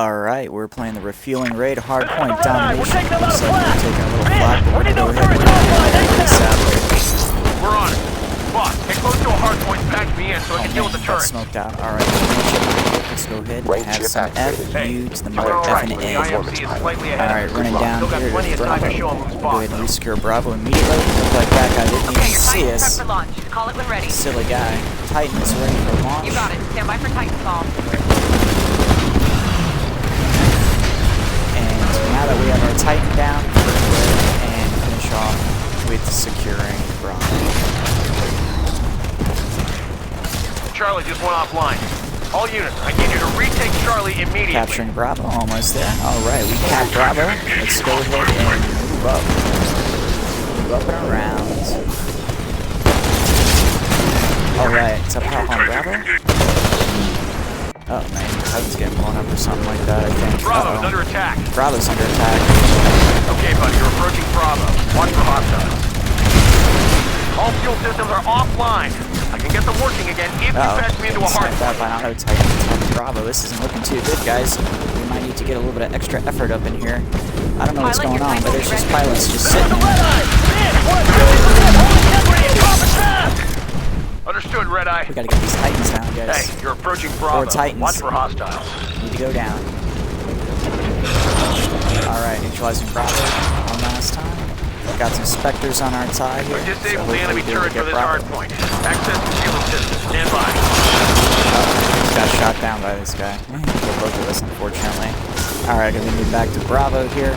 Alright, we're playing the refueling raid hardpoint domination. Looks like we're taking a little flak, but we're gonna go ahead and get this out. We're on it. Boss, get close to a hardpoint and patch me in so I can deal with the Got turret. smoked out. Alright, let's go ahead and have some FU to the mother F and A. Alright, running down here to Bravo. Go ahead and resecure Bravo immediately. Look like that guy didn't even see us. Call it when ready. Silly guy. Titan is ready for launch. You got it. Stand by for Titanfall. Now that we have our Titan down, we're going to go ahead and finish off with securing Bravo. Charlie just went offline. All units, I need you to retake Charlie immediately. Capturing Bravo, almost there. Alright, we capped Bravo. Let's go ahead and move up. Move up and around. Alright, it's up top on Bravo. Oh man, Titan's getting blown up or something like that, I think. Bravo's under attack. Bravo's under attack. Okay, buddy, you're approaching Bravo. Watch for hostiles. All fuel systems are offline. I can get them working again if you patch me into a hard point. I don't know, Titan, Bravo. This isn't looking too good, guys. We might need to get a little bit of extra effort up in here. I don't know what's going on, but there's just pilots just sitting there. Understood, Red Eye. We gotta get these Titans down, guys. Hey, you're approaching Bravo. Four Titans. Watch for hostiles. Need to go down. Alright, neutralizing Bravo one last time. Got some Spectres on our tie here. We've disabled the enemy turret for this hard point. Access to shield system. Stand by. Just got shot down by this guy. Killed both of us, unfortunately. Alright, gonna move back to Bravo here.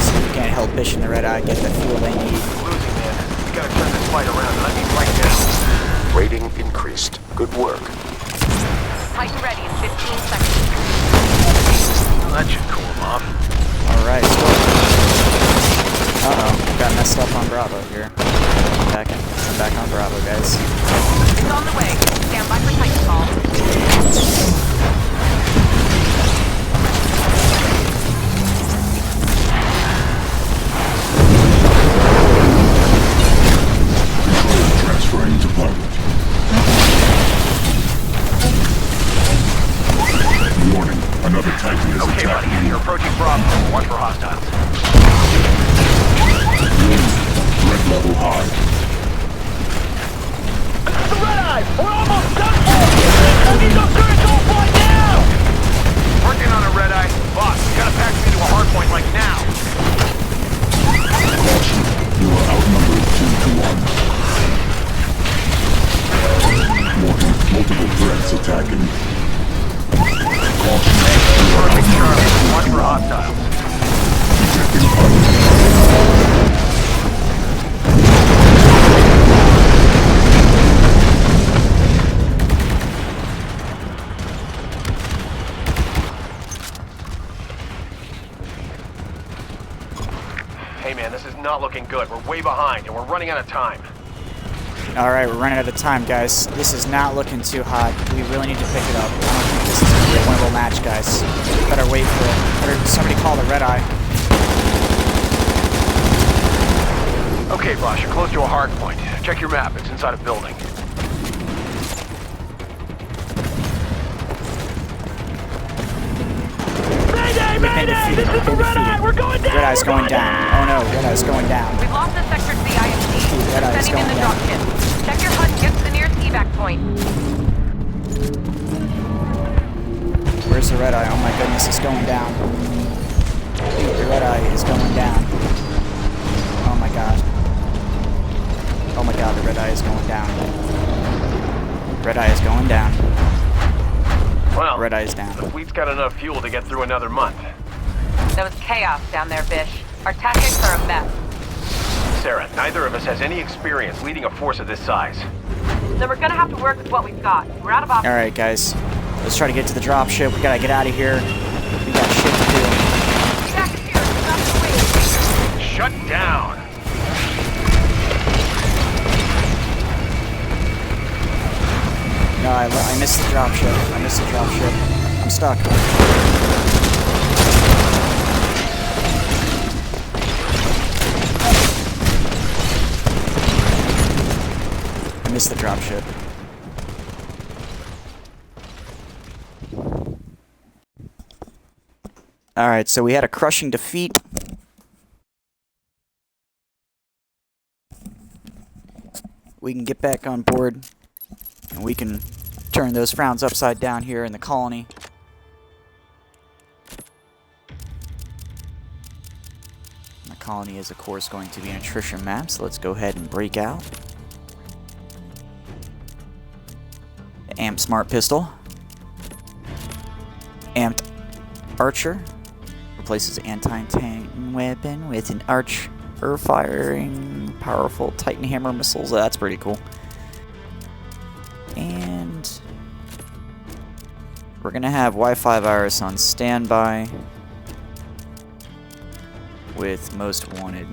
See if we can't help Bish and the Red Eye get the fuel they need. Losing, man. We gotta turn this fight around, and I mean right now. Rating increased. Good work. Titan ready in 15 seconds. Well, that should cool them off. Alright, so got messed up on Bravo here. I'm back on Bravo, guys. It's on the way. Stand by for Titanfall. Transferring to pilot. Warning, another Titan is Okay, buddy, attacking. you're approaching Bravo. Watch for hostiles. Threat level high. The Red Eye! We're almost done for! I need those turrets offline now! Working on a Red Eye. Boss, you gotta patch me to a hard point like now. Caution, you are outnumbered 2 to 1. Warning, multiple threats attacking. Caution, you are Perfect, Charlie. Watch for outnumbered 2 to 1. hostiles. Detecting pilot. Hey man, this is not looking good. We're way behind and we're running out of time. Alright, we're running out of time, guys. This is not looking too hot. We really need to pick it up. I don't think this is going to be a winnable match, guys. Better wait for it. Better somebody call the Red Eye. Okay, boss, you're close to a hard point. Check your map. It's inside a building. Mayday! This is the Red Eye! We're going down! Red Eye's going down. Oh no, Red Eye's going down. We've lost the sector to the IMC. Red Eye's Sending in going the down. dropship. Check your HUD and get to the nearest evac point. Where's the Red Eye? Oh my goodness, it's going down. Dude, the Red Eye is going down. Oh my god. Oh my god, the Red Eye is going down. Red Eye is going down. Well, Red Eye's down. the fleet's got enough fuel to get through another month. That was chaos down there, Bish. Our tactics are a mess. Sarah, neither of us has any experience leading a force of this size. So we're gonna have to work with what we've got. We're out of options. Alright, guys. Let's try to get to the dropship. We gotta get out of here. We got shit to do. Evac is here. Stop the way. Shut down! No, I missed the dropship. I missed the dropship. I'm stuck. I missed the dropship. Alright, so we had a crushing defeat. We can get back on board, and we can turn those frowns upside down here in the colony. The colony is, of course, going to be an attrition map, so let's go ahead and break out. The Amp Smart Pistol. Amped Archer. Replaces anti-tank weapon with an archer-firing powerful Titan hammer missiles. That's pretty cool. And we're gonna have Wi-Fi virus on standby with most wanted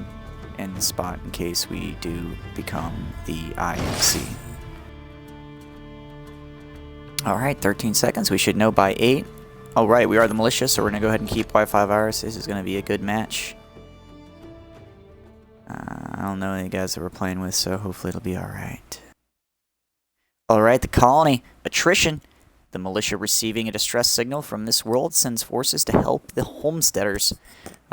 in the spot in case we do become the IMC. Alright, 13 seconds. We should know by 8. Alright, we are the militia, so we're going to go ahead and keep Wi-Fi virus. This is going to be a good match. I don't know any guys that we're playing with, so hopefully it'll be alright. Alright, the colony. Attrition. The militia receiving a distress signal from this world sends forces to help the homesteaders.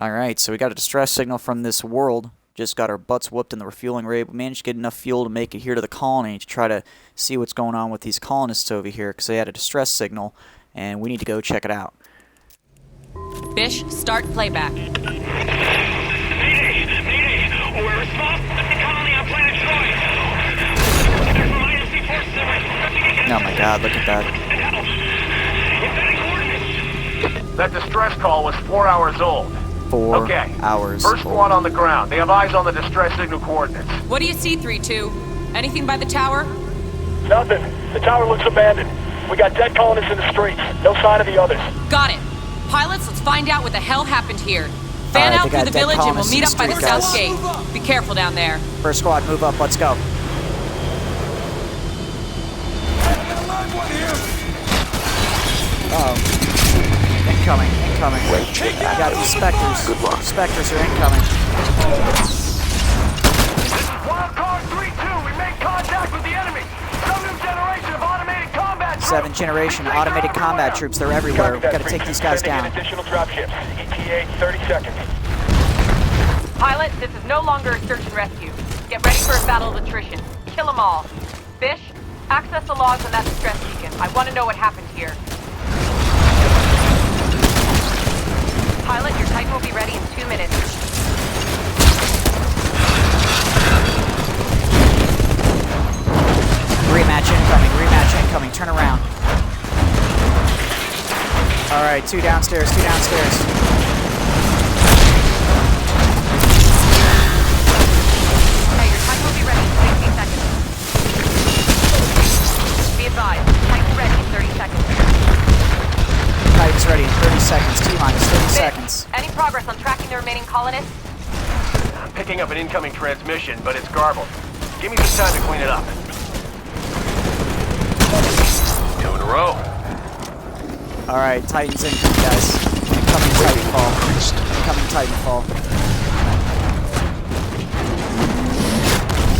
Alright, so we got a distress signal from this world. Just got our butts whooped in the refueling raid. We managed to get enough fuel to make it here to the colony to try to see what's going on with these colonists over here, because they had a distress signal, and we need to go check it out. Bish, start playback. Mayday! Mayday! We're responsible for the colony on planet Troy! There's some IMC forces that are investigating. Oh my god, look at that. That distress call was 4 hours old. 4 hours. First squad on the ground. They have eyes on the distress signal coordinates. What do you see, 3-2? Anything by the tower? Nothing. The tower looks abandoned. We got dead colonists in the streets. No sign of the others. Got it. Pilots, let's find out what the hell happened here. Fan Alright, out they through got the dead village and we'll colonists meet in up by the street, south guys. gate. Be careful down there. First squad, move up. Let's go. Uh-oh. Incoming. Incoming. I got these specters. Good luck. Specters are incoming. Wildcard 3-2, we made contact with the enemy. Some new generation of automated combat troops. 7th generation automated combat troops. They're everywhere. We've got to take these guys down. Additional dropships. ETA 30 seconds. Pilot, this is no longer a search and rescue. Get ready for a battle of attrition. Kill them all. Bish, access the logs on that distress beacon. I want to know what happened here. Pilot, your Titan will be ready in 2 minutes. Rematch incoming. Rematch incoming. Turn around. Alright, 2 downstairs. 2 downstairs. Hey, your Titan will be ready in 60 seconds. Be advised, Titan ready in 30 seconds. Titan's ready in 30 seconds. T-minus 30 Bish, seconds. any progress on tracking the remaining colonists? I'm picking up an incoming transmission, but it's garbled. Give me some time to clean it up. 2 in a row. Alright, Titan's incoming, guys. Incoming Titanfall. Incoming Titanfall.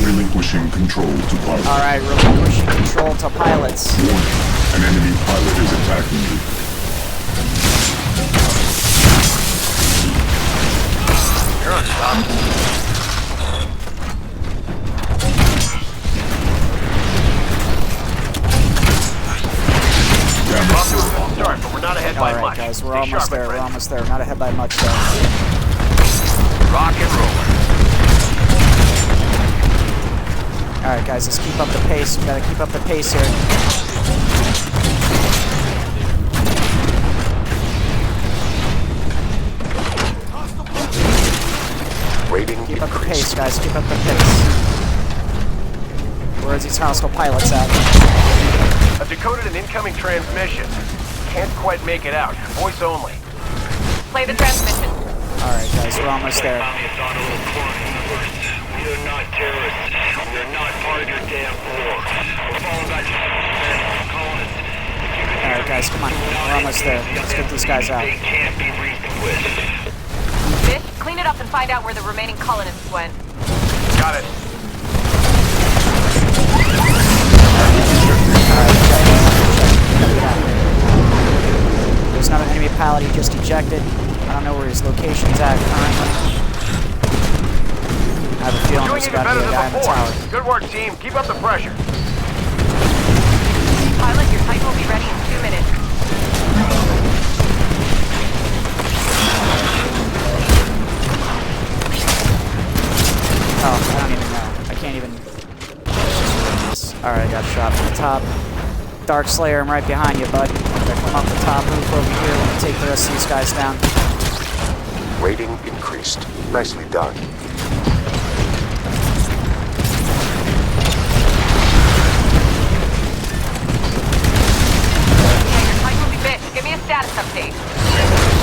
Relinquishing control to pilot. Alright, relinquishing control to pilots. Warning. An enemy pilot is attacking you. You're unstoppable. Damage Off to a good start, but we're not ahead by Alright, much. guys, we're Stay almost sharp, there. my We're friend. almost there. Not ahead by much, though. Rock and roll. Alright, guys, let's keep up the pace. We gotta keep up the pace here. Rating Keep up the pace, increased. guys. Keep up the pace. Where's these hostile pilots at? I've decoded an incoming transmission. Can't quite make it out. Voice only. Play the transmission. Alright, guys, we're almost there. We're not terrorists. We're not part of your damn war. We're falling back to colonists. Alright, guys, come on. We're almost there. Let's get these guys out. They can't be reasoned with. Bish, clean it up and find out where the remaining colonists went. Got it. There's another enemy pilot he just ejected. I don't know where his location's at currently. I have a feeling Doing there's even got to better be a guy in than the tower. before. Good work, team. Keep up the pressure. Pilot, your Titan will be ready in 2 minutes. Oh, I don't even know. I can't even... Alright, I got shot from the top. Dark Slayer, I'm right behind you, bud. Gotta come up the top roof over here and take the rest of these guys down. Rating increased. Nicely done. Okay, your Titan will be bit. Give me a status update.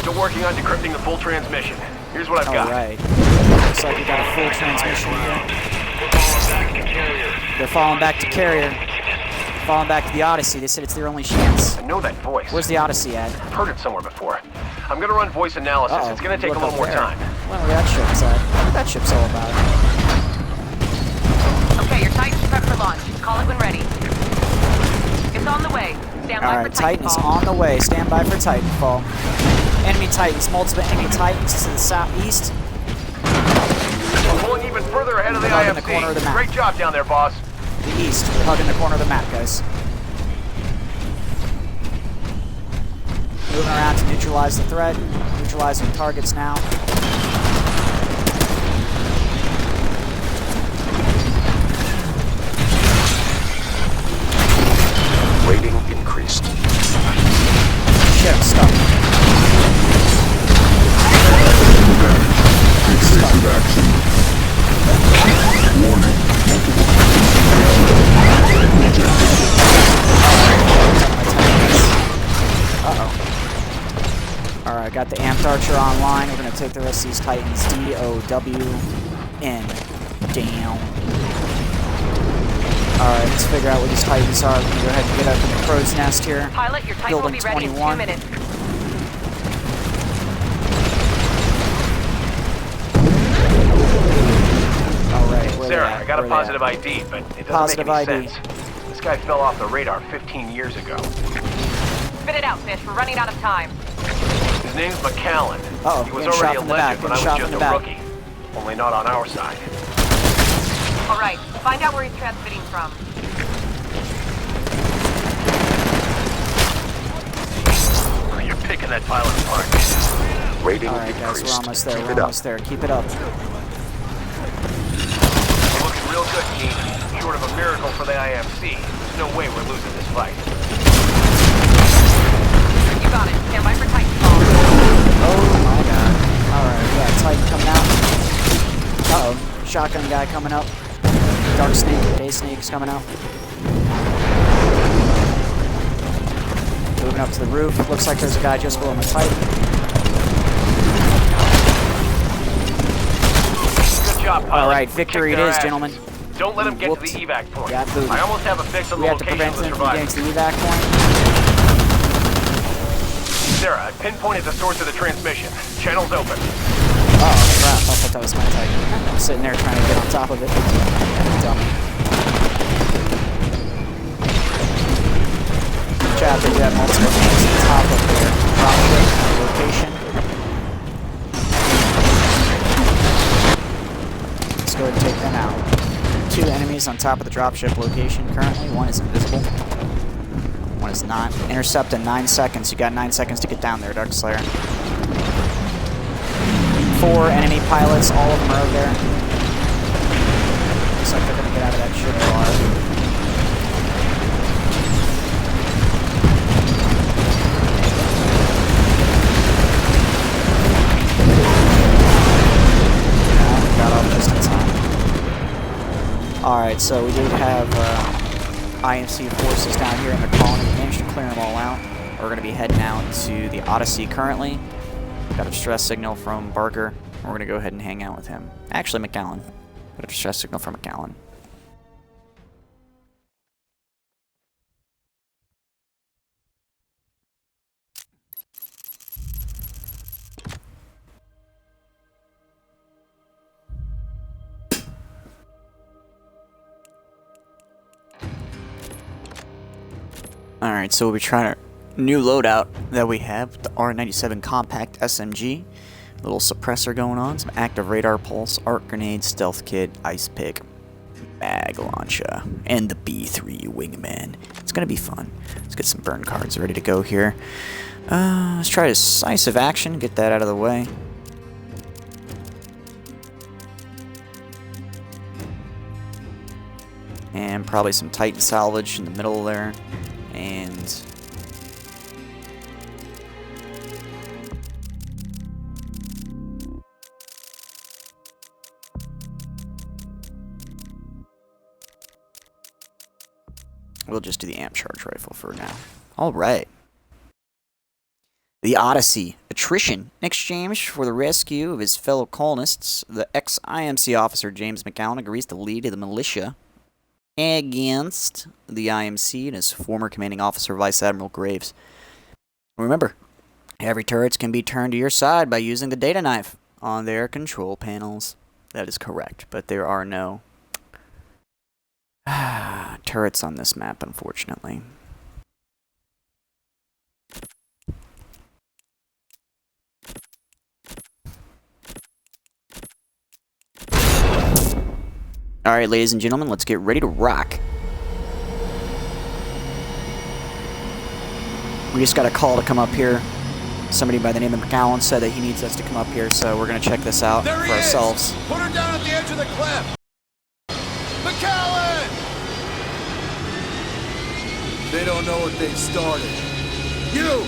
Still working on decrypting the full transmission. Here's what I've got. Alright. Looks like we got a full transmission here. They're falling back to carrier. Falling back to the Odyssey. They said it's their only chance. I know that voice. Where's the Odyssey at? I've heard it somewhere before. I'm gonna run voice analysis. Uh-oh. It's gonna take Look a little up more there. time. Wonder where that ship's at. What that ship's all about. Okay, your Titan's prepped for launch. Call it when ready. It's on the way. Stand by Alright, for Titan's Titanfall. on the way. Stand by for Titanfall. Enemy Titans. Multiple enemy Titans to the southeast. We're pulling even further ahead of the Right in the corner of the IFC. map. Great job down there, boss. The east. We're hugging the corner of the map, guys. Moving around to neutralize the threat. Neutralizing targets now. Rating increased. Shit, I'm stuck. Evasive action. Warning. Uh-oh. Alright, got the Amped Archer online. We're going to take the rest of these Titans D-O-W-N down. Alright, let's figure out what these Titans are. We're going to go ahead and get up in the crow's nest here. Pilot, your Titan will be Building ready in 2 21. minutes. Alright, where Sarah, they at? I got a Where they positive at? ID, but it doesn't Positive make any ID. sense. This guy fell off the radar 15 years ago. Spit it out, Fish. We're running out of time. His name's McAllen. Uh-oh, He was getting shot already a from the back, legend when I getting shot was from just the a back. rookie. Only not on our side. All right, find out where he's transmitting from. You're picking that pilot apart. Rating Alright, guys, increased. we're almost there. Keep We're it up. almost there. Keep it up. We're looking real good, team. Short of a miracle for the IFC, there's no way we're losing this fight. You got it. Stand by for Titanfall. Oh my god. Alright, we got Titan coming out. Uh-oh. Shotgun guy coming up. Dark Snake, Day Snake's coming out. Moving up to the roof. Looks like there's a guy just below my Titan. Good job, pilot. Alright, We victory kicked it their is, asses. gentlemen. Don't let him get Whooped. to the evac point. Got booted. I almost have a fix on We the have to location prevent of the them from getting survivors. to the evac point. Sarah, I pinpointed the source of the transmission. Channel's open. Oh crap, I thought that was my Titan. I'm sitting there trying to get on top of it. Dummy. Chat, they do have multiple things on top of their dropship location. Let's go ahead and take them out. 2 enemies on top of the dropship location currently. One is invisible. One is not. Intercept in 9 seconds. You got 9 seconds to get down there, Dark Slayer. 4 enemy pilots, all of them are over there. Looks like they're gonna get out of that ship alive. Got off just in time. Alright, so we do have IMC forces down here in the colony. We managed to clear them all out. We're going to be heading out to the Odyssey currently. Got a distress signal from Barker. We're going to go ahead and hang out with him. Actually, McAllen. Got a distress signal from McAllen. Alright, so we'll be trying to New loadout that we have, the R97 Compact SMG. Little suppressor going on, some active radar pulse, arc grenade, stealth kit, ice pick, mag launcher, and the B3 wingman. It's gonna be fun. Let's get some burn cards ready to go here. Let's try decisive action, get that out of the way. And probably some Titan salvage in the middle there. And we'll just do the amp charge rifle for now. Alright. The Odyssey. Attrition. In exchange for the rescue of his fellow colonists, the ex-IMC officer James McAllen agrees to lead the militia against the IMC and his former commanding officer, Vice Admiral Graves. Remember, every turret can be turned to your side by using the data knife on their control panels. That is correct, but there are no turrets on this map, unfortunately. Alright, ladies and gentlemen, let's get ready to rock. We just got a call to come up here. Somebody by the name of McAllen said that he needs us to come up here, so we're going to check this out for ourselves. Put her down at the edge of the cliff! McAllen! They don't know what they've started. You!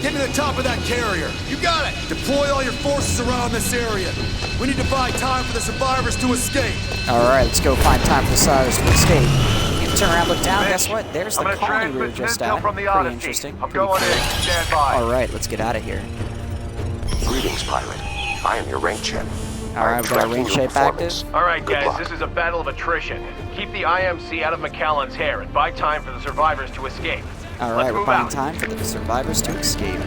Get to the top of that carrier! You got it! Deploy all your forces around this area. We need to buy time for the survivors to escape. Alright, let's go find time for the survivors to escape. You turn around, look down, guess what? There's the colony we were just at. From the Pretty Odyssey. interesting. I'm Pretty going cool. in. Stand by. Alright, let's get out of here. Greetings, pilot. I am your range check. Alright, we got our range shape active. All right, Good guys, luck. this is a battle of attrition. Keep the IMC out of McAllen's hair and buy time for the survivors to escape. Alright, we're move buying out. time for the survivors to escape.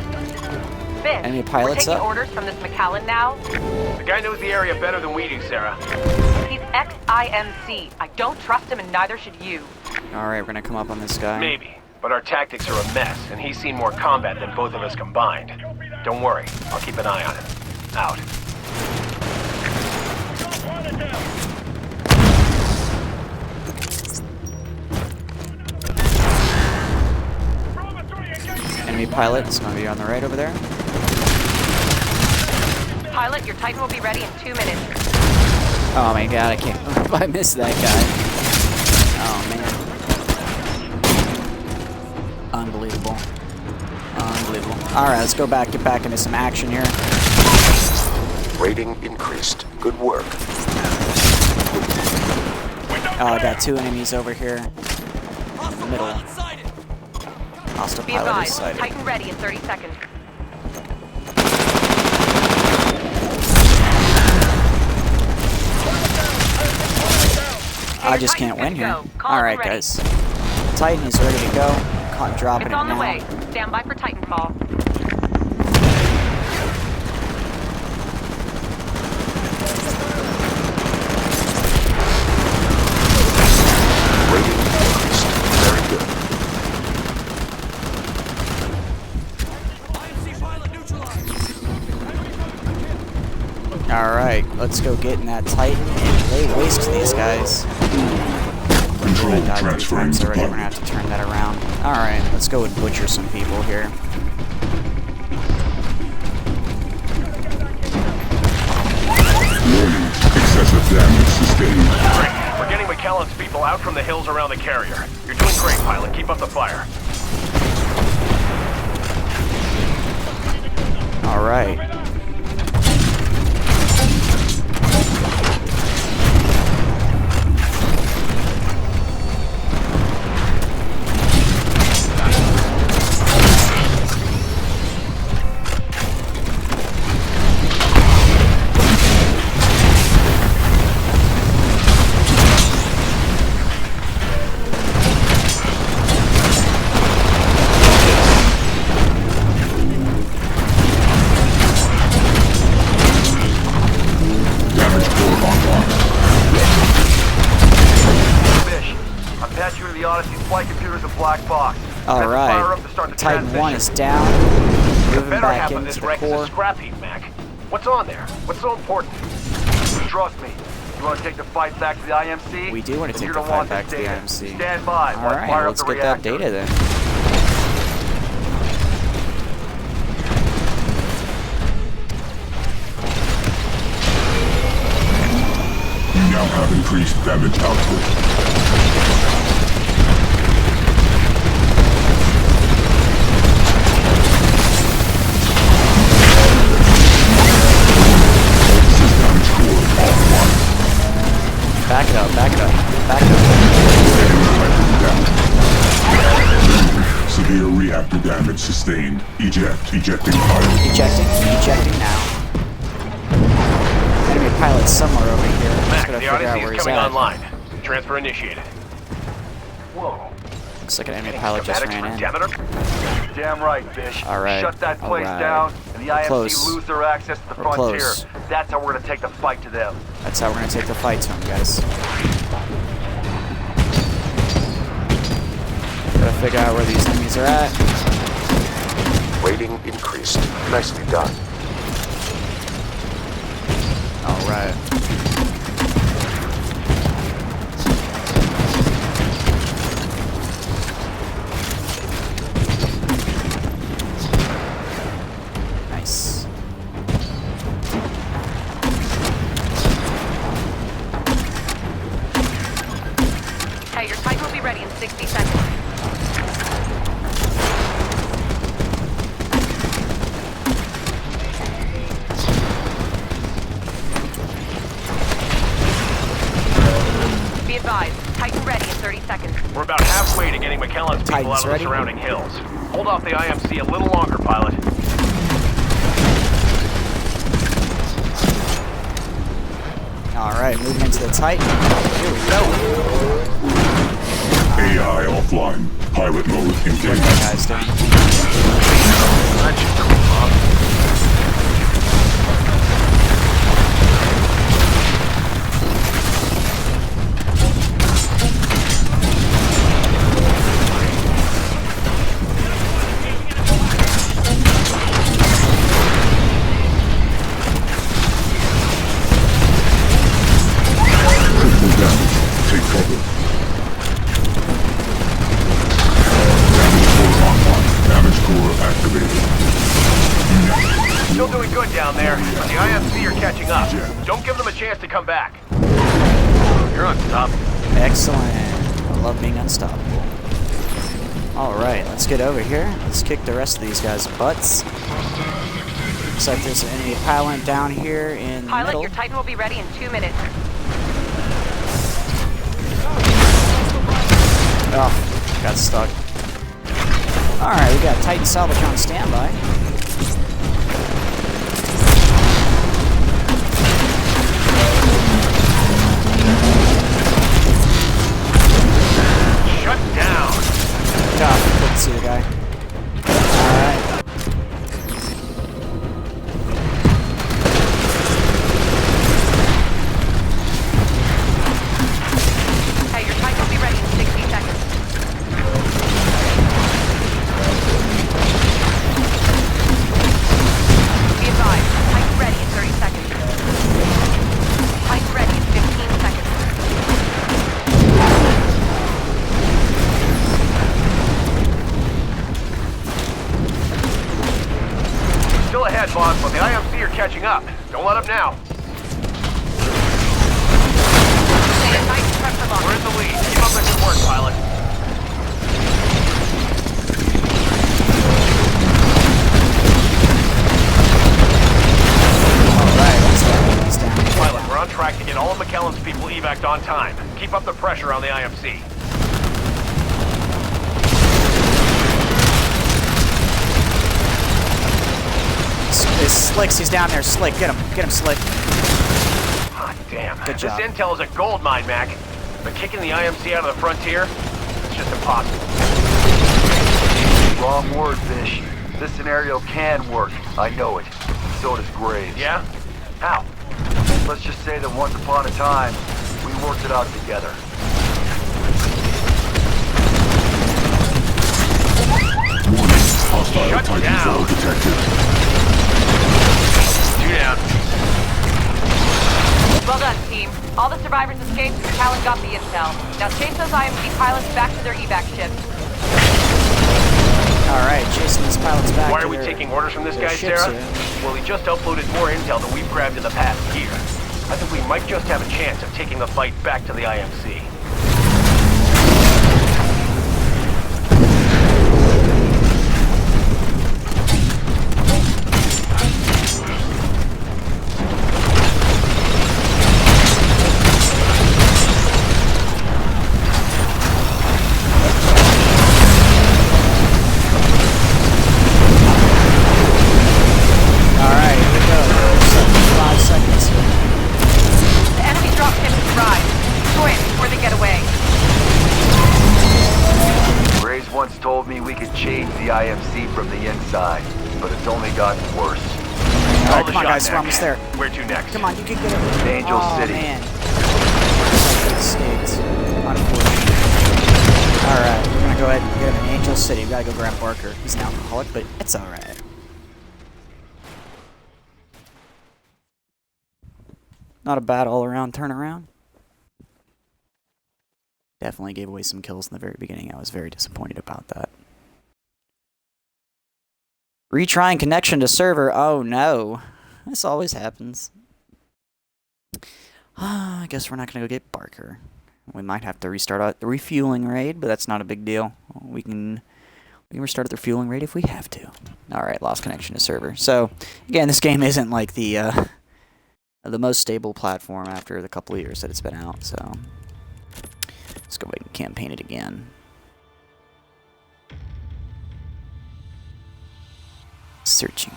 Fish, Enemy we're pilots taking up. orders from this McAllen now. The guy knows the area better than we do, Sarah. He's ex-IMC. I don't trust him, and neither should you. Alright, we're gonna come up on this guy. Maybe, but our tactics are a mess, and he's seen more combat than both of us combined. Don't worry, I'll keep an eye on him. Out. Enemy pilot is gonna be on the right over there. Pilot, your Titan will be ready in 2 minutes. Oh my god, I can't believe I missed that guy. Oh man. Unbelievable. Unbelievable. Alright, let's go back, get back into some action here. Rating increased. Good work. Oh, I got 2 enemies over here. In the middle. Hostile Be pilot is advised, sighted. Titan ready in 30 seconds. I just can't win here. Alright, ready. guys. Titan is ready to go. Caught dropping It's it on the now. way. Stand by for Titanfall. Rating increased. Very good. Alright, let's go get in that Titan and lay waste to these guys. Control I died 3 transferring times to already. We're gonna pilot. have to turn that around. Alright, let's go and butcher some people here. Warning. Excessive damage sustained. Great. We're getting McAllen's people out from the hills around the carrier. You're doing great, pilot. Keep up the fire. Alright. fire right. up to start the Titan 1 is transition. down. The Moving better back half of into this the wreck is core. a scrap heap, Mac. What's on there? What's so important? Trust me. You want to take the fight back to the IMC? We do want to Then take you're the gonna fight want back this to the data. IMC. Stand by while I Alright, fire let's up the get that reactor. data then. You now have increased damage output. Systems core offline. Back it up, back it up, back it up. Severe reactor damage sustained. Ejecting pilot. Ejecting now. Enemy pilot somewhere over here. Just Mac, gotta the figure out Odyssey where is he's coming at. online. Transfer initiated. Whoa. Looks like an enemy pilot just Schematics ran for in. Demeter? Damn right, Bish. Alright, Shut that place alright. down, and the We're IMC close. lose their access to the We're frontier. close. That's how we're gonna take the fight to them. That's how we're gonna take the fight to him, guys. Gotta figure out where these enemies are at. Rating increased. Nicely done. Alright. Nice. Hey, your Titan will be ready in 60 seconds. Be advised, Titan ready in 30 seconds. We're about halfway to getting McKellen's people Titan's out of the ready? surrounding hills. Hold off the IMC a little longer, pilot. Alright, moving into the Titan. Here we go. AI offline. Pilot mode What engaged. are you guys doing? That should cool them off. Critical damage. Take cover. Damage core online. Damage core activated. Still doing good down there, but the IMC are catching up. Don't give them a chance to come back. You're unstoppable. Excellent. I love being unstoppable. Alright, let's get over here. Let's kick the rest of these guys' butts. Looks like there's an enemy pilot down here in the Pilot, middle. your Titan will be ready in 2 minutes. Oh, got stuck. Alright, we got Titan salvage on standby. Shut down. God, couldn't see the guy. Alright. Hey, your Titan will be ready in 60 seconds. Be advised, Titan ready in 30 seconds. Titan ready in 15 seconds. Still ahead, boss, but the IMC are catching up. Don't let up now. Hey, your Titan prep for launch. We're in the lead. Keep up the good work, pilot. Alright, let's get these down. Pilot, we're on track to get all of McKellen's people evac'd on time. Keep up the pressure on the IMC. It's Slicks, he's down there. Slick, get him, Slick. Ah, damn. Good job. This intel is a gold mine, Mac. But kicking the IMC out of the frontier, it's just impossible. Wrong word, Bish. This scenario can work. I know it. So does Graves. Yeah? How? Let's just say that once upon a time, we worked it out together. Titanfall detected. 2 down. Well done, team. All the survivors escaped, and Talon got the intel. Now chase those IMC pilots back to their evac ships. Alright, chasing these pilots back. Why to are we their- taking orders from this their guy, ships Sarah? here. Well, he just uploaded more intel than we've grabbed in the past year. I think we might just have a chance of taking the fight back to the IMC. Alright, here we go. 5 seconds here. The enemy dropship has arrived. Destroy it before they get away. Graves once told me we could change the IMC from the inside, but it's only gotten worse. Call Alright, the come on shot guys, next. we're almost there. Where to next? Come on, you can get it. Angel Oh, City. Man. Escaped. Unfortunate. Alright, we're gonna go ahead and get him in Angel City. We gotta go grab Barker. He's an alcoholic, but it's alright. Not a bad all-around turnaround. Definitely gave away some kills in the very beginning. I was very disappointed about that. Retrying connection to server. Oh no. This always happens. I guess we're not going to go get Barker. We might have to restart out the refueling raid, but that's not a big deal. We can restart the refueling raid if we have to. Alright, lost connection to server. So, again, this game isn't like the most stable platform after the couple of years that it's been out, so let's go ahead and campaign it again. Searching.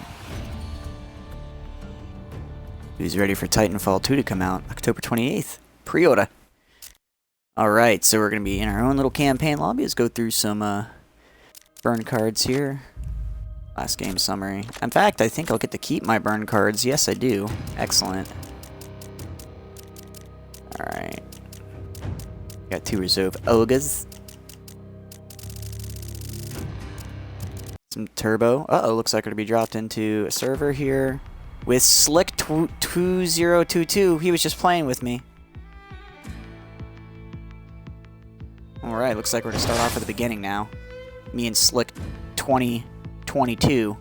Who's ready for Titanfall 2 to come out October 28th? Pre-order. Alright, so we're going to be in our own little campaign lobby. Let's go through some burn cards here. Last game summary. In fact, I think I'll get to keep my burn cards. Yes, I do. Excellent. Alright. Got 2 reserve Ogas. Some turbo. Uh-oh, looks like we're going to be dropped into a server here with Slick2022. He was just playing with me. Alright, looks like we're going to start off at the beginning now. Me and Slick2022.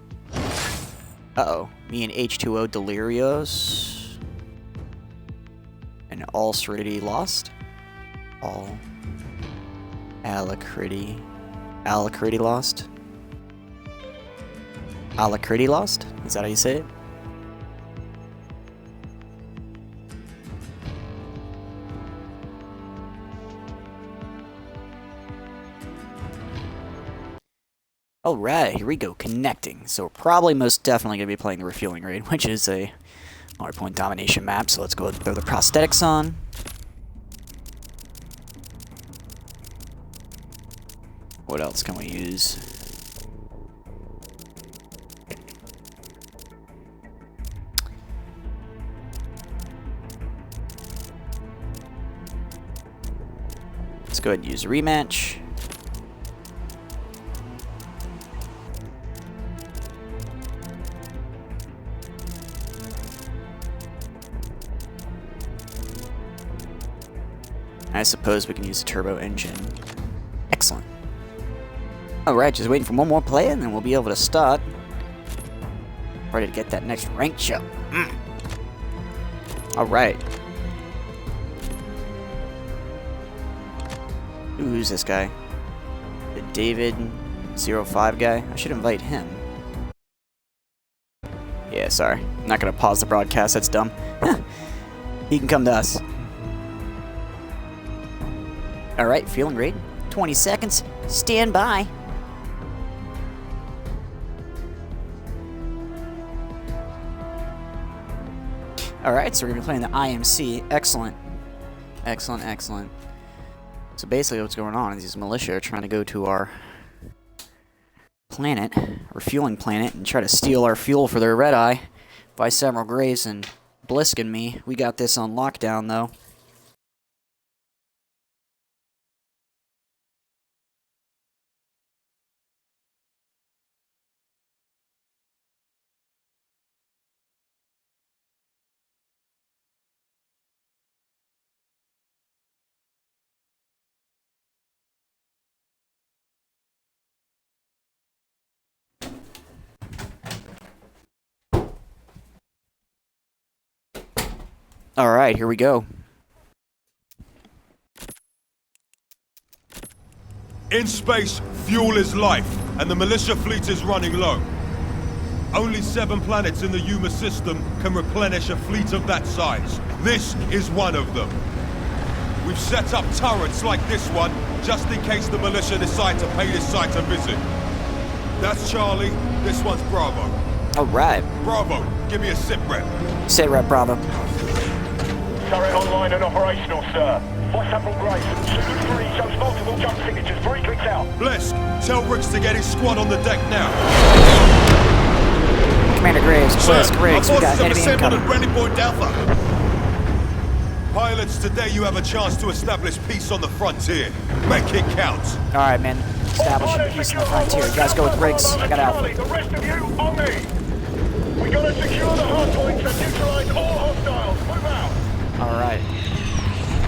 Uh-oh. Me and H2O Delirios. And all Serenity lost. All Alacrity. Alacrity lost. Alacrity lost? Is that how you say it? Alright, here we go, connecting. So we're probably most definitely going to be playing the refueling raid, which is a hardpoint domination map, so let's go ahead and throw the prosthetics on. What else can we use? Let's go ahead and use a rematch. I suppose we can use a turbo engine. Excellent. Alright, just waiting for one more play and then we'll be able to start. Ready to get that next ranked show. Alright. Who's this guy? The David05 guy? I should invite him. Yeah, sorry. I'm not gonna pause the broadcast, that's dumb. He can come to us. Alright, feeling great. 20 seconds. Stand by. Alright, so we're going to be playing the IMC. Excellent. Excellent, excellent. So basically what's going on is these militia are trying to go to our planet, refueling planet, and try to steal our fuel for their red eye. By Several Graves and Blisk and me. We got this on lockdown, though. Alright, here we go. In space, fuel is life, and the militia fleet is running low. Only 7 planets in the Yuma system can replenish a fleet of that size. This is one of them. We've set up turrets like this one, just in case the militia decide to pay this site a visit. That's Charlie, this one's Bravo. Alright. Bravo, give me a sit rep. Sit rep, Bravo. Turret online and operational, sir. Voice up from Grace. Super 3 shows multiple jump signatures. 3 clicks out. Blisk, tell Riggs to get his squad on the deck now. Commander Graves, Blisk, Riggs, we got our enemy forces have assembled incoming. at Ready Point Alpha. Pilots, today you have a chance to establish peace on the frontier. Make it count. Alright, man. Establishing peace on the frontier. You guys go with Riggs. I got Alpha. The rest of you, on me. We gotta secure the hard points and neutralize all hostiles. Move out. Alright.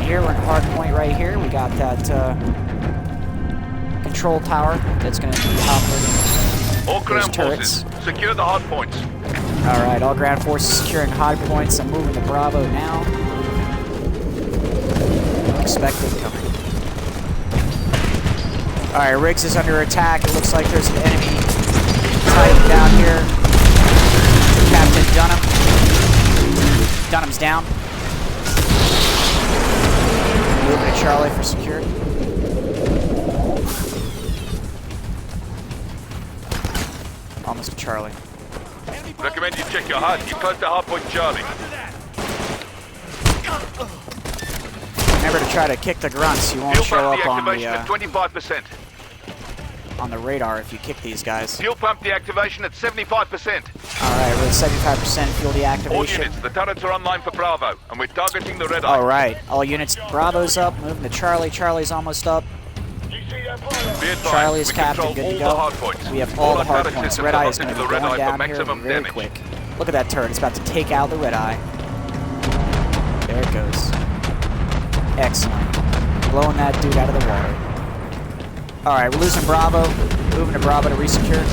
Here, we're in hard point right here. We got that control tower that's going to be operating All those ground turrets. forces, secure the hard points. Alright, all ground forces securing hard points. I'm moving to Bravo now. Expect incoming. Alright, Riggs is under attack. It looks like there's an enemy Titan down here. Captain Dunham. Dunham's down. Moving to Charlie for security. Almost to Charlie. Recommend you check your HUD. Keep close to hardpoint Charlie. Remember to try to kick the grunts. You won't Fuel show pump up on deactivation at 25%. the radar if you kick these guys. Fuel pump deactivation at 75%. Alright, we're at 75% fuel All deactivation. units, the turrets are online for Bravo, and we're targeting the red eye. Alright, all units, Bravo's up, moving to Charlie. Charlie's almost up. Be advised, Charlie is we captain, control good to all the go. hard points. We have all the hard turret points. systems Red are Eye is locked going to into be the red going eye for down here maximum very damage. quick. Look at that turret. It's about to take out the Red Eye. There it goes. Excellent. Blowing that dude out of the water. Alright, we're losing Bravo. Moving to Bravo to resecure.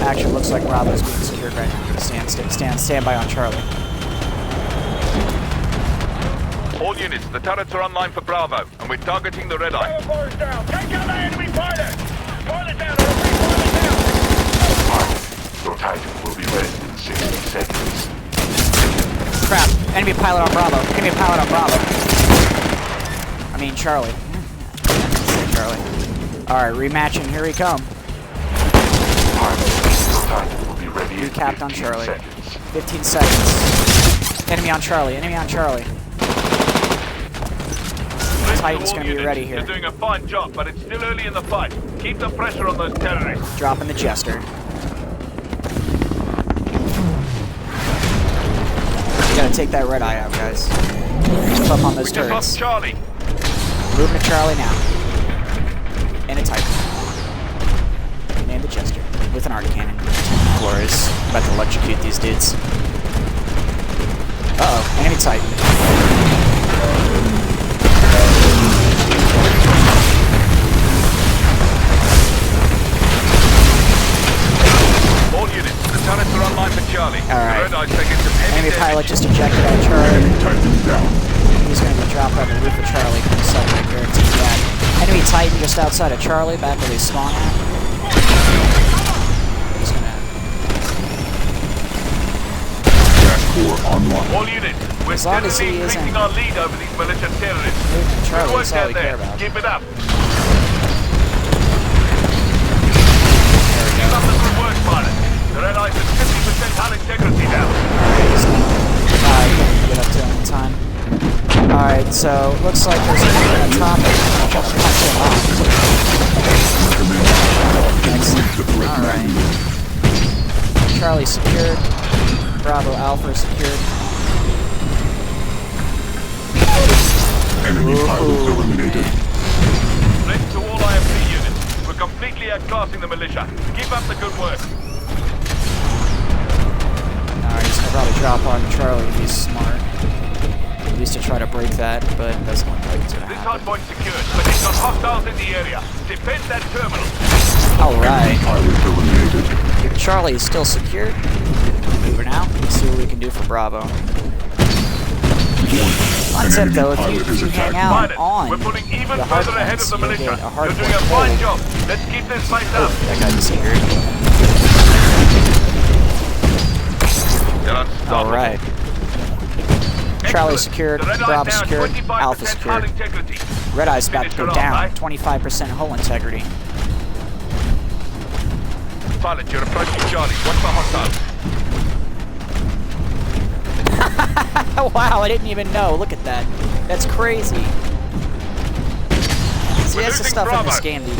Actually, looks like Bravo's being secured right now. Stand by on Charlie. All units, the turrets are online for Bravo, and we're targeting the red eye. Fire down. Take out the enemy pilot. Pilot down. Pilot down. Your Titan will be ready in 60 seconds. Crap. Enemy pilot on Bravo. Enemy pilot on Bravo. I mean, Charlie. Charlie. Alright, rematching. Here we come. Your Titan will be ready in Recapped on 15 Charlie. seconds. 15 seconds. Enemy on Charlie. Enemy on Charlie. Titan's going to be ready here. They're doing a fine job, but it's still early in the fight. Keep the pressure on those terrorists. Dropping the Jester. We gotta take that red eye out, guys. Keep up on those We just turrets. lost Charlie. Moving to Charlie now. And a Titan. And the Jester. With an arc cannon. Glorious. About to electrocute these dudes. Uh-oh. Enemy Titan. All units, the turrets are online for Charlie. Alright. The red eye's taking some heavy Enemy damage. pilot just ejected out Charlie. Enemy Titan down. He's gonna be dropped on the roof of Charlie. Can I guarantee that. Enemy Titan just outside of Charlie, back where they spawn at. He's gonna... Gas core online. All units, we're As long as steadily he isn't- increasing our lead over these militia terrorists. Moving to Good Charlie, work that's all down we there. care about. Keep it up. There we Keep go. up the good work, pilot. The red eye's at 50% hull integrity now. Get up to him in time. Alright, so looks like there's a guy on top. I'm trying to punch him off. Excellent. Alright. Charlie secured. Bravo Alpha secured. Enemy pilot eliminated. Left to all IFC units. We're completely outclassing the militia. Keep up the good work. Alright, he's gonna probably drop on Charlie if he's smart. At least to try to break that, but it doesn't look like it's gonna This happen. hardpoint's secured, but it's got hostiles in the area. Defend that terminal. Alright. Pilot eliminated. Charlie is still secured. Moving out. Let's see what we can do for Bravo. An Concept enemy though, pilot if is you hang attacking. out Pilot, on we're pulling even the hard further ahead of points, the you'll militia. get a hard You're doing point a fine hold. job. Let's keep this place up. That guy disappeared. They're unstoppable. Alright. Charlie Excellent. secured, The red eye's Bravo now secured, 25% Alpha hull secured. integrity. Red Eye's about to Finish go it off, down, eh? 25% hull integrity. Pilot, you're approaching Charlie. Watch the hostiles. Wow, I didn't even know. Look at that. That's crazy. See, that's the losing stuff in this Bravo. game that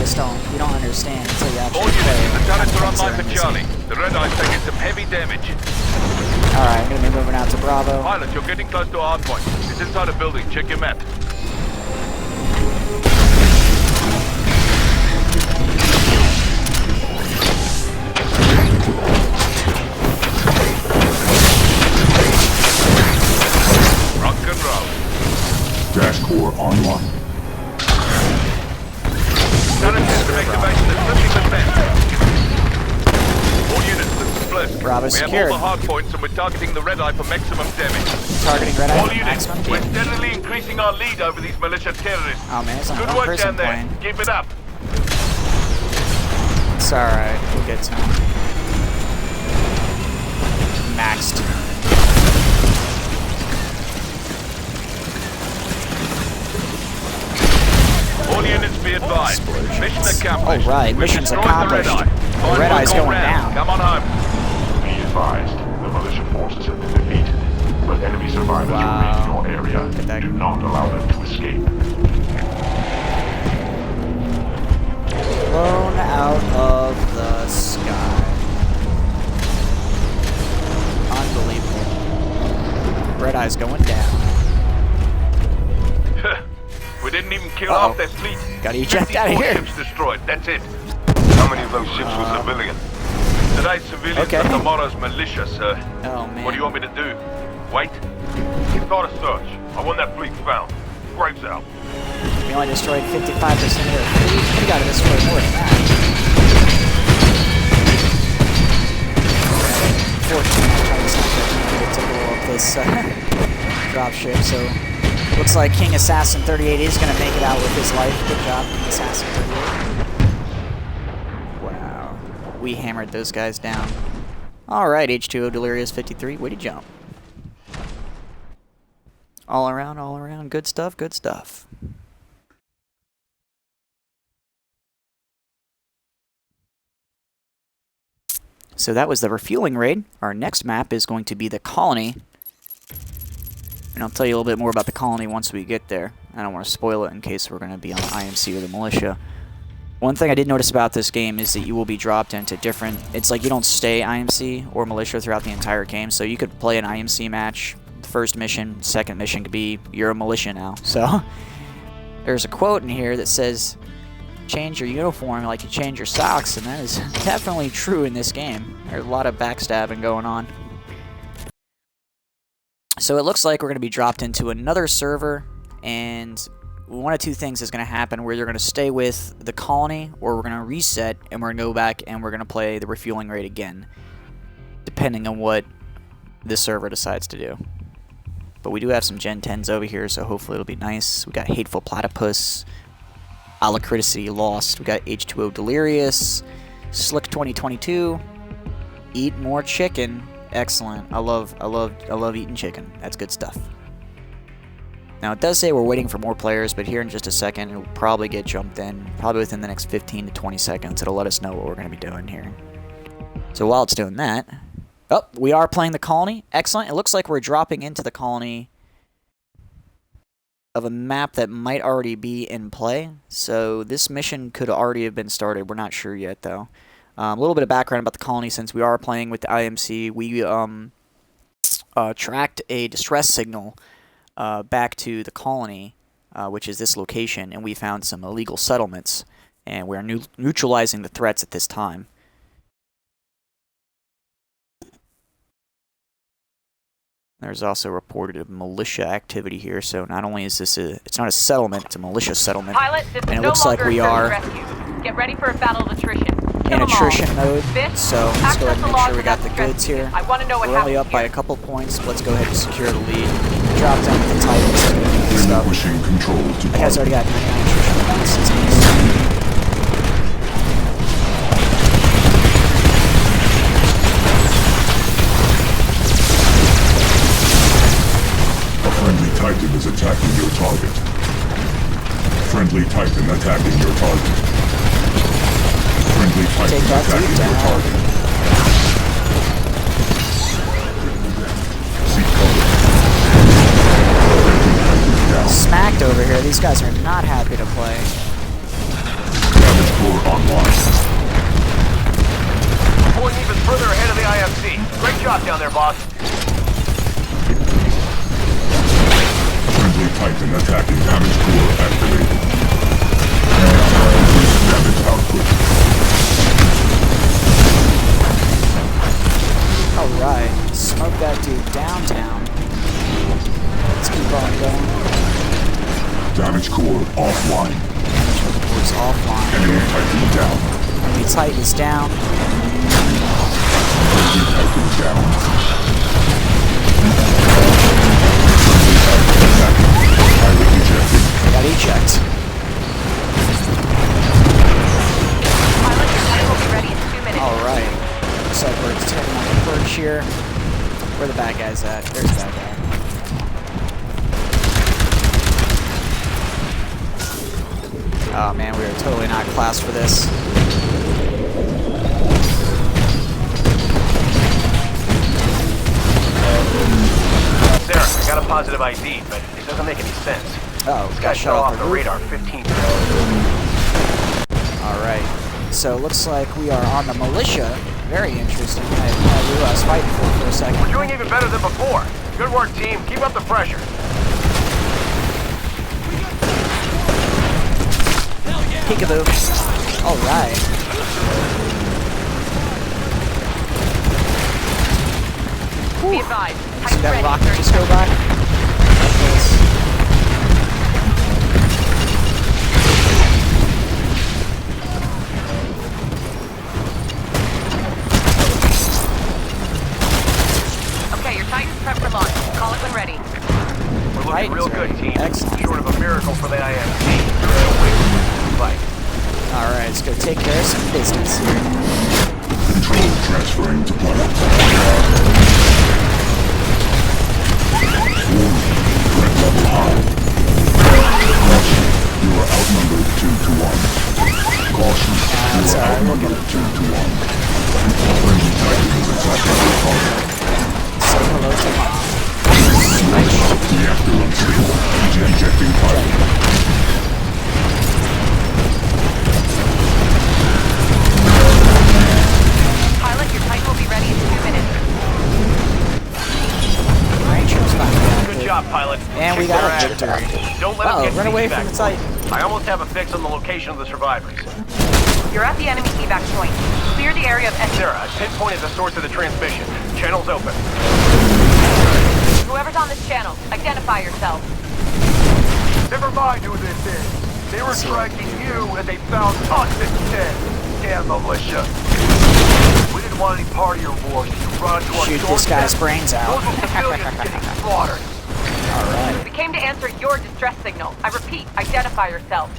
you don't understand until you All actually play units, the it. turrets are Things online in for this Charlie. game. The red eye's taking some heavy damage. Alright, I'm gonna be moving out to Bravo. Pilot, you're getting close to a hard point. It's inside a building. Check your map. Rock and roll. Dash core online. Turret system activation is looking the best. All units, this is Blisk. Bravo We secured. have all the hard points and we're targeting the red eye for maximum damage. Targeting Red Eye All for units, maximum we're damage. steadily increasing our lead over these militia terrorists. Oh man, it's not Good one work person down there. playing. Keep it up. It's alright, we'll get to him. Maxed. All units be advised. Mission accomplished. Alright, We've mission's destroyed accomplished. The red eye. The red eye's Final going round. down. Come on home. Be advised, the militia forces have been defeated, but enemy survivors remain in your area. that. Do not allow them to escape. Blown out of the sky. Unbelievable. Red Eye's going down. We didn't even kill Uh-oh. off their fleet. Gotta eject out of 54 here. ships destroyed. That's it. How many of those ships were civilian? Today's civilians Okay. are tomorrow's militia, sir. Oh man. What do you want me to do? Wait? Start a search. I want that fleet found. Graves out. We only destroyed 55% of their fleet. We gotta destroy more than that. Fortunately, it's not going to blow up this dropship, so looks like King Assassin 38 is going to make it out with his life. Good job, King Assassin 38. Wow. We hammered those guys down. Alright, H2O Delirious 53, way to jump. All around, good stuff, good stuff. So that was the refueling raid. Our next map is going to be the colony. And I'll tell you a little bit more about the colony once we get there. I don't want to spoil it in case we're going to be on the IMC or the militia. One thing I did notice about this game is that you will be dropped into different... It's like you don't stay IMC or militia throughout the entire game. So you could play an IMC match. The first mission, second mission could be you're a militia now. So there's a quote in here that says... change your uniform like you change your socks, and that is definitely true in this game. There's a lot of backstabbing going on. So it looks like we're going to be dropped into another server, and one of two things is going to happen, where you're going to stay with the colony, or we're going to reset, and we're going to go back and we're going to play the refueling raid again, depending on what the server decides to do. But we do have some Gen 10s over here, so hopefully it'll be nice. We got Hateful Platypus, Alacriticity Lost. We got H2O Delirious, Slick 2022, Eat More Chicken. Excellent. I love eating chicken. That's good stuff. Now it does say we're waiting for more players, but here in just a second it'll probably get jumped in. Probably within the next 15 to 20 seconds it'll let us know what we're going to be doing here. So while it's doing that, oh, we are playing the colony. Excellent. It looks like we're dropping into the colony of a map that might already be in play. So this mission could already have been started. We're not sure yet, though. A little bit of background about the colony, since we are playing with the IMC. We tracked a distress signal back to the colony, which is this location, and we found some illegal settlements, and we're neutralizing the threats at this time. There's also reported militia activity here, so not only is this it's not a settlement, it's a militia settlement. Pilot, this is And it no looks like longer we a search are and rescue. Get ready for a battle of attrition. in attrition mode, Fish, so let's go ahead and make sure we got the access goods here. I want to know what We're only happened up by here. a couple points, but let's go ahead and secure the lead. drop down with the Titans and stuff. Relinquishing control to That guy's already got 99 attrition points. That's nice. A friendly Titan is attacking your target. Friendly Titan attacking your target. Friendly Titan Take that attacking dude your down. target. Seek cover. Friendly Titan down. Smacked over here. These guys are not happy to play. Damage core online. Pulling even further ahead of the IFC. Great job down there, boss. Friendly Titan attacking damage core activated. Increase damage output. Alright. Smoke that dude downtown. Let's keep on going. Damage core offline. It's offline. Enemy Titan down. Enemy Titan is down. Friendly Titan down. Pilot ejected. Got eject. Pilot, your Titan will be ready in 2 minutes. Alright. Looks like we're turning on the perch here. Where the bad guy's at? There's the bad guy. Oh man, we are totally not classed for this. There, I got a positive ID, but it doesn't make any sense. Oh, This got guy shot shut off off the the roof. radar 15 minutes. Alright. So, looks like we are on the militia. Very interesting. I was fighting for a second. We're doing even better than before. Good work, team. Keep up the pressure. Peekaboo. Alright. Be advised. See Titan's that ready. rocket 30 just go by? Okay, your Titan's prepped for launch. Call it when ready. We're looking Titans real are good, team. excellent. Short of a miracle for the IMC. You're in a win. Fight. Alright, let's go take care of some business here. Control transferring to pilot. Warning. Threat level high. Caution. You are outnumbered 2 to 1. Caution. You That's are alright, we'll get outnumbered it. 2 to 1. Friendly Titan is attacking your target. Say hello to mom. Reactor unstable. Ejecting pilot. Pilot, your Titan will be ready in 2 minutes. Ranger's finally Good active. job, pilot. And we Kick got their a ass. victory. Don't let them Oh, get run away feedback from the points. Titan. I almost have a fix on the location of the survivors. You're at the enemy evac point. Clear the area of Sarah, I pinpointed the source of the transmission. Channel's open. Whoever's on this channel, identify yourself. Never mind who this is. They were striking you and they found us instead. Damn militia. We didn't want any part of your war, so you brought it to our Shoot doorstep. this guy's brains out. Those were civilians getting slaughtered. Alright. We came to answer your distress signal. I repeat, identify yourself.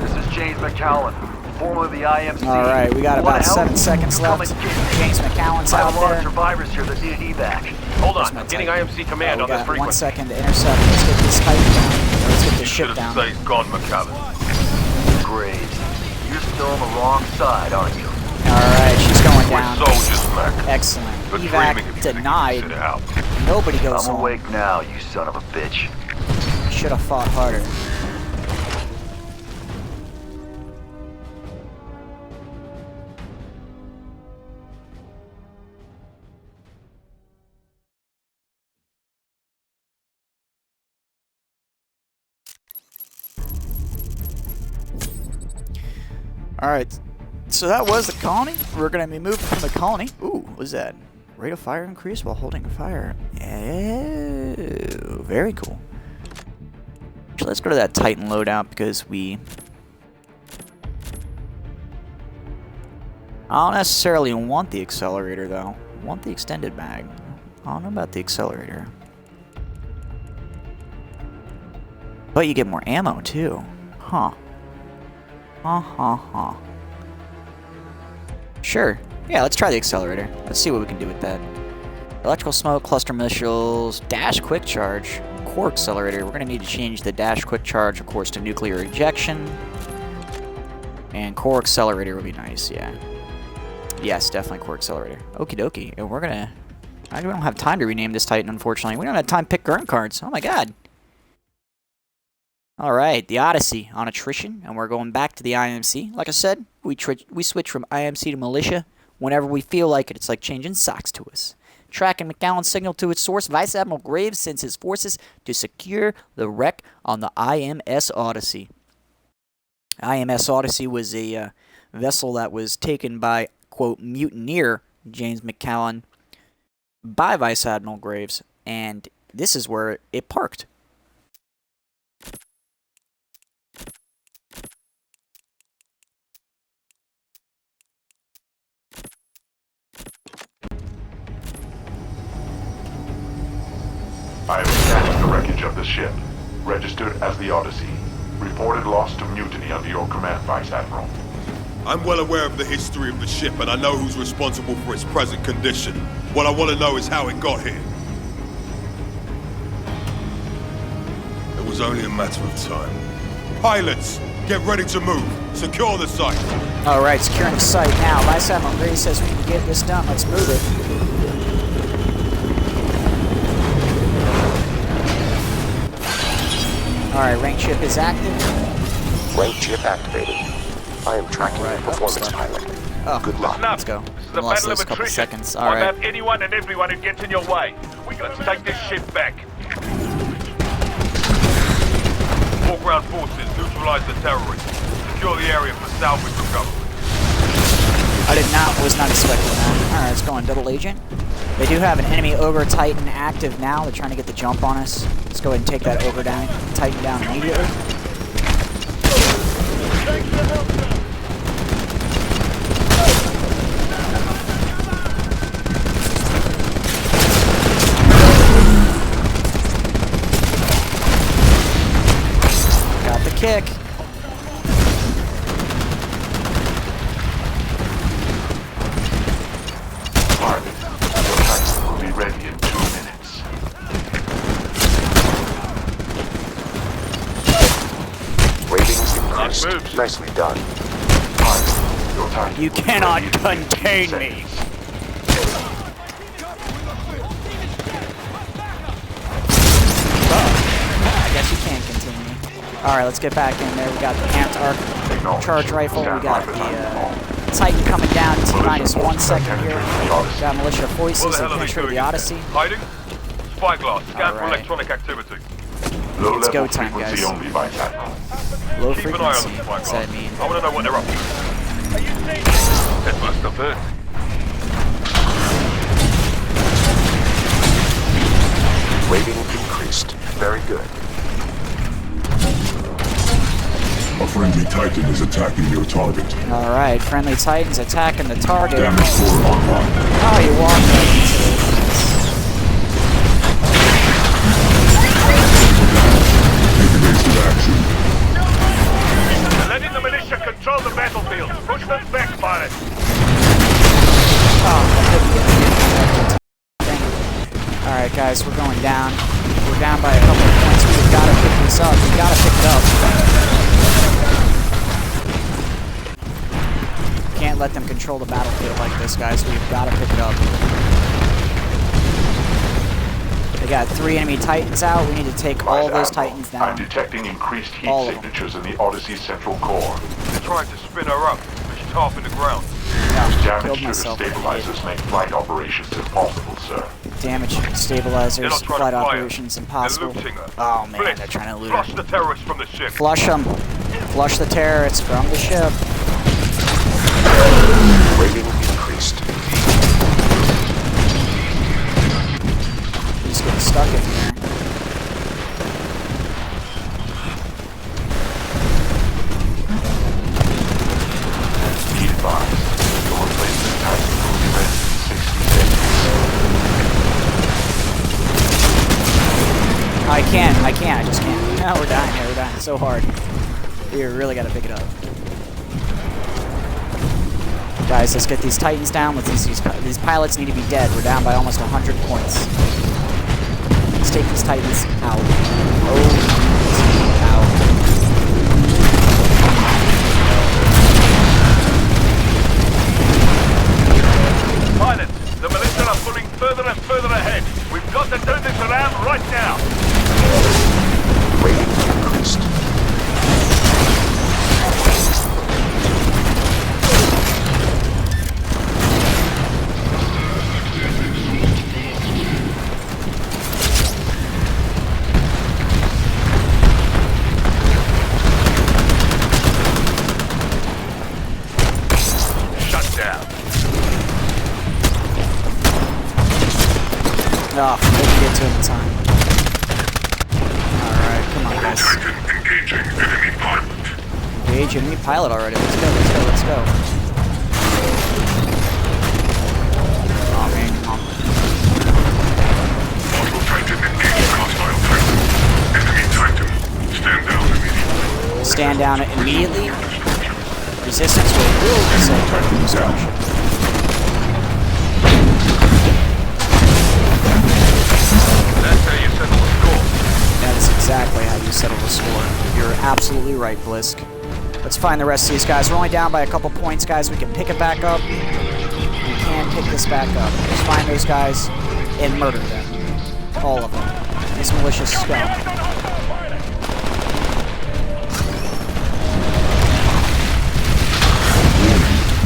This is James McCowan, formerly the IMC. Alright, we got Wanna about help? 7 seconds Come left. and get me. James McCowan's I out have a lot of there. survivors here that need evac. Hold Where's on, my I'm getting Titan? IMC command Oh, on we this got 1 frequency. second to intercept. Let's get this Titan down. Let's get this ship down. gone, McCallum. Graves, you're still on the wrong side, aren't you? Alright, she's going down. soldiers, Mac. Excellent. But dreaming Evac if you denied. consider help. Nobody goes I'm home. awake now, you son of a bitch. Should have fought harder. Alright, so that was the colony. We're going to be moving from the colony. Ooh, what was that? Rate of fire increase while holding fire. Oh, very cool. So let's go to that Titan loadout because I don't necessarily want the accelerator though. I want the extended mag. I don't know about the accelerator. But you get more ammo, too. Huh. Sure. Yeah, let's try the accelerator. Let's see what we can do with that. Electrical smoke, cluster missiles, dash quick charge, core accelerator. We're going to need to change the dash quick charge, of course, to nuclear ejection. And core accelerator would be nice, yeah. Yes, definitely core accelerator. Okie dokie. And we're going to... I don't have time to rename this Titan, unfortunately. We don't have time to pick grunt cards. Oh my god. Alright, the Odyssey on attrition, and we're going back to the IMC. Like I said, we switch from IMC to militia whenever we feel like it. It's like changing socks to us. Tracking McAllen's signal to its source, Vice Admiral Graves sends his forces to secure the wreck on the IMS Odyssey. IMS Odyssey was a vessel that was taken by, quote, mutineer James McAllen by Vice Admiral Graves, and this is where it parked. I have scanned the wreckage of the ship. Registered as the Odyssey. Reported loss to mutiny under your command, Vice Admiral. I'm well aware of the history of the ship, and I know who's responsible for its present condition. What I want to know is how it got here. It was only a matter of time. Pilots, get ready to move. Secure the site. Alright, securing the site now. Vice Admiral Graves says we can get this done. Let's move it. Alright, rank chip is active. Rank chip activated. I am tracking your performance, pilot. Oh, Good luck. Snap. let's go. This is the Lost battle of those couple attrition. seconds. Wipe Alright. out anyone and everyone who gets in your way. Let's take this ship back. All ground forces, neutralize the terrorists. Secure the area for salvage recovery. Was not expecting that. Alright, let's go on double agent. They do have an enemy Ogre Titan active now. They're trying to get the jump on us. Let's go ahead and take that Ogre down, Titan down immediately. Got the kick. Ready in 2 minutes. Ratings increased. Nicely done. Your target You will be cannot ready in contain 15 me. seconds. I guess you can contain me. Alright, let's get back in there. We got the amped arc charge rifle. We got the Titan coming down. T-minus 1 second here. Got militia voices. What the They hell are they penetrated doing the in Odyssey. there? Hiding? Spyglass. Scan for Alright. electronic activity. Low It's go level time, frequency guys. only, Vice Admiral. Low Keep an eye on frequency. the What's spyglass. that mean? I want to know what they're up to. That must have hurt. Rating increased. Very good. A friendly Titan is attacking your target. Alright, friendly Titans attacking the target. Damage core online. Oh, you walked right into it. Take evasive action. Letting the militia control the battlefield. Push them back, pilot. Alright, guys, we're going down. We're down by a couple of points. We've got to pick this up. We've got to pick it up. Can't let them control the battlefield like this, guys. We've got to pick it up. They got 3 enemy Titans out. We need to take all those Titans down. I'm detecting increased heat All of them. signatures in the Odyssey's central core. They're trying to spin her up, but she's half in the ground. Yeah, Damage killed to the myself. stabilizers make flight operations impossible, sir. Damage, They're stabilizers, not trying flight to fire. operations impossible. They're looting her. Oh man, Blitz, they're trying to loot flush her. the terrorists from the ship. Flush them. Flush the terrorists from the ship. Rating increased. He's getting stuck in here. Be advised, your replacement Titan will be ready in 60 seconds. I can't, I just can't. No, we're dying here. So hard. We really gotta pick it up. Guys, let's get these Titans down. These pilots need to be dead. We're down by almost 100 points. Let's take these Titans out. Oh, out. Pilots, the militia are pulling further and further ahead. We've got to turn this around right now. Rating increased. Oh, they can get to it in time. Alright, come on, guys. Engaging enemy pilot. Engage enemy pilot already. Let's go, let's go, let's go. Oh, man, come on. Hostile Titan engaging hostile Titan. Enemy Titan. Stand down immediately. Stand down immediately. Resistance will facilitate destruction. That is exactly how you settle the score. You're absolutely right, Blisk. Let's find the rest of these guys. We're only down by a couple points, guys. We can pick it back up. We can pick this back up. Just find those guys and murder them. All of them. These malicious scum.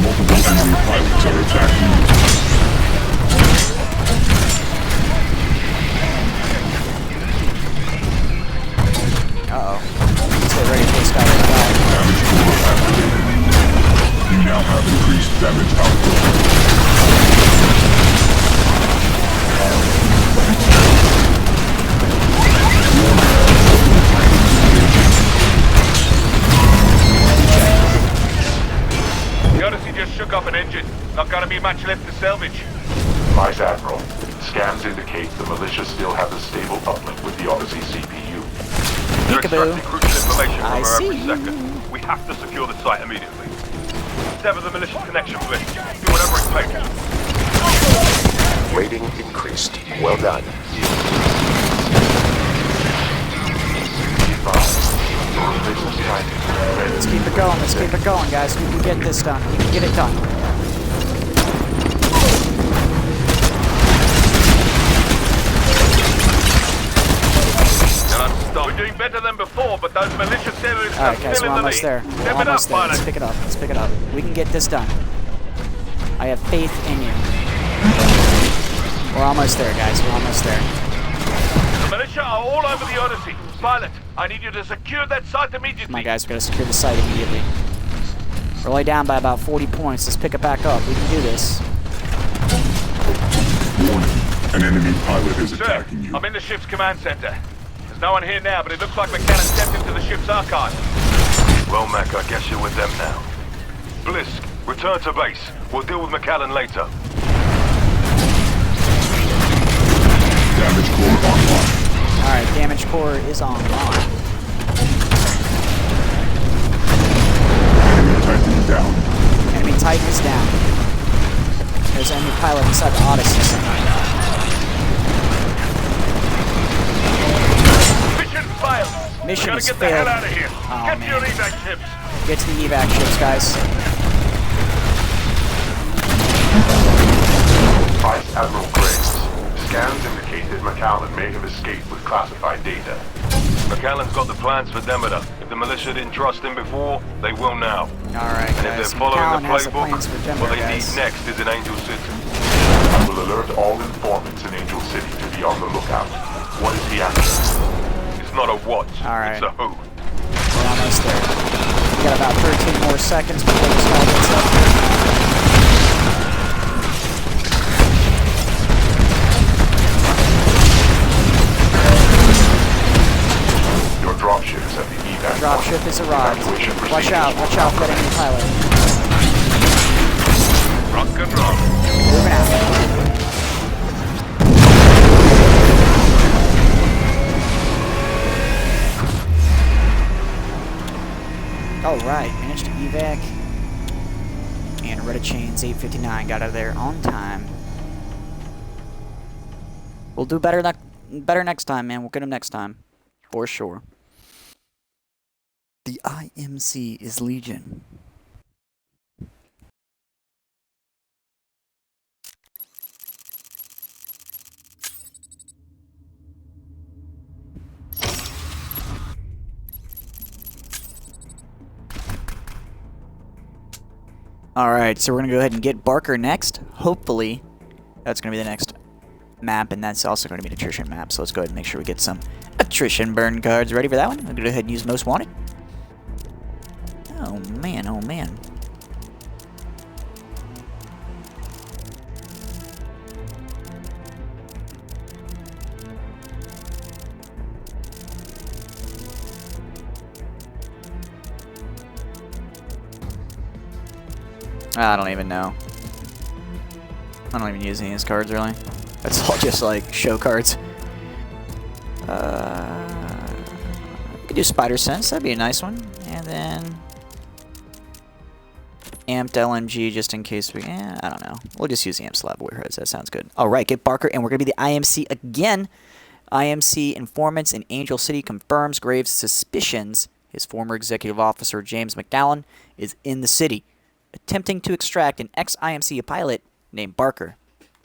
Multiple enemy pilots are attacking you. Uh-oh. Let's get ready for this guy to die. Damage core activated. You now have increased damage output. The Odyssey just shook up an engine. Not gonna be much left to salvage. Vice Admiral, scans indicate the militia still have a stable uplink with the Odyssey CPU. They're Peekaboo. extracting crucial information I from her every see. second. We have to secure the site immediately. Sever the militia's connection, please. Do whatever it takes. Rating increased. Well done. Let's keep it going. Let's keep it going, guys. We can get this done. We can get it done. We're doing better than before, but those militia terrorists are Alright, guys, still we're in the almost lead. there. We're Step it up, almost there. Let's pilot. pick it up. Let's pick it up. We can get this done. I have faith in you. We're almost there, guys. We're almost there. The militia are all over the Odyssey. Pilot, I need you to secure that site immediately. Come on, guys. We gotta secure the site immediately. We're only down by about 40 points. Let's pick it back up. We can do this. Warning. An enemy pilot is Sir, attacking you. I'm in the ship's command center. There's no one here now, but it looks like McCann stepped into the ship's archive. Well, Mac, I guess you're with them now. Blisk, return to base. We'll deal with McAllen later. Damage core online. Alright, damage core is online. Enemy Titan down. Enemy Titan is down. There's an enemy pilot inside the Odyssey somewhere. Mission failed. Mission Gotta is get the hell failed. out of here. Oh, Get to your man. evac ships. Get to the evac ships, guys. Vice Admiral Graves, scans indicate that McAllen may have escaped with classified data. McAllen's got the plans for Demeter. If the militia didn't trust him before, they will now. Alright, And if guys. they're following McAllen the has the playbook, plans for Denver, what they guys. need next is an Angel City. I will alert all informants in Angel City to be on the lookout. What is he after? It's not a what, Alright. it's a who. We're almost there. We got about 13 more seconds before this guy gets up. Your dropship is at the evac. Dropship is arrived. Evacuation Watch procedures out for that enemy pilot. Rock and roll. Moving out. man. Reddit Chains 8:59 got out of there on time. We'll do better next time, man. We'll get him next time. For sure. The IMC is Legion. Alright, so we're going to go ahead and get Barker next. Hopefully, that's going to be the next map, and that's also going to be an attrition map. So let's go ahead and make sure we get some attrition burn cards ready for that one. I'm going to go ahead and use Most Wanted. Oh man, oh man. I don't even know. I don't even use any of these cards, really. That's all just, like, show cards. We could do Spider Sense. That'd be a nice one. And then... Amped LMG, just in case we... I don't know. We'll just use the Amp Slab Warheads. That sounds good. Alright, get Barker, and we're going to be the IMC again. IMC informants in Angel City confirms Graves' suspicions his former executive officer, James McDowell, is in the city, attempting to extract an ex-IMC pilot named Barker,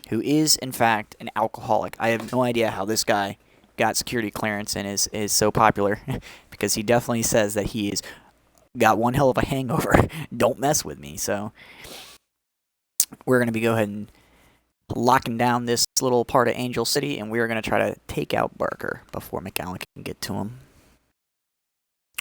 who is, in fact, an alcoholic. I have no idea how this guy got security clearance and is so popular, because he definitely says that he is got one hell of a hangover. Don't mess with me. So we're going to go ahead and locking down this little part of Angel City, and we're going to try to take out Barker before McAllen can get to him.